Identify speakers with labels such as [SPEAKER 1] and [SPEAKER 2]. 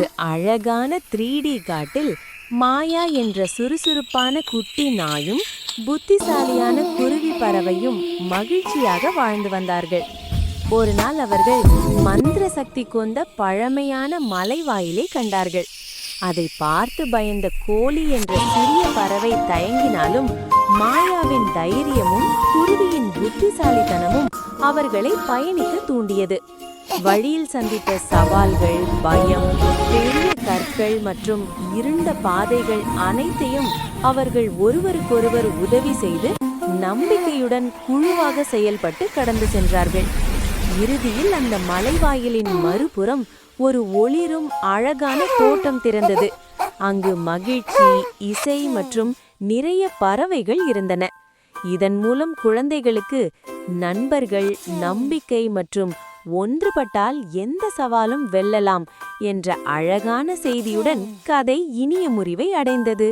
[SPEAKER 1] ஒரு அழகான 3D காட்டில் மாயா என்ற சுறுசுறுப்பான குட்டி நாயும் புத்திசாலியான குருவி பறவையும் மகிழ்ச்சியாக வாழ்ந்து வந்தார்கள். ஒரு நாள் அவர்கள் மந்திர சக்தி கொண்ட பழமையான மலைவாயிலை கண்டார்கள். அதை பார்த்து பயந்த கோழி என்ற சிறிய பறவை தயங்கினாலும் மாயாவின் தைரியமும் குருவியின் புத்திசாலித்தனமும் அவர்களை பயணிக்க தூண்டியது. வழியில் சந்தித்த சவால்கள், பயம், பெரிய கற்கள் மற்றும் இருண்ட பாதைகள் அனைத்தையும் அவர்கள் ஒருவருக்கொருவர் உதவி செய்து நம்பிக்கையுடன் குழுவாக செயல்பட்டு கடந்து சென்றார்கள். இறுதியில் அந்த மலைவாயிலின் மறுபுறம் ஒரு ஒளிரும் அழகான தோட்டம் திறந்தது. அங்கு மகிழ்ச்சி, இசை மற்றும் நிறைய பறவைகள் இருந்தன. இதன் மூலம் குழந்தைகளுக்கு நண்பர்கள், நம்பிக்கை மற்றும் ஒன்றுபட்டால் எந்த சவாலும் வெல்லலாம் என்ற அழகான செய்தியுடன் கதை இனிய முறிவை அடைந்தது.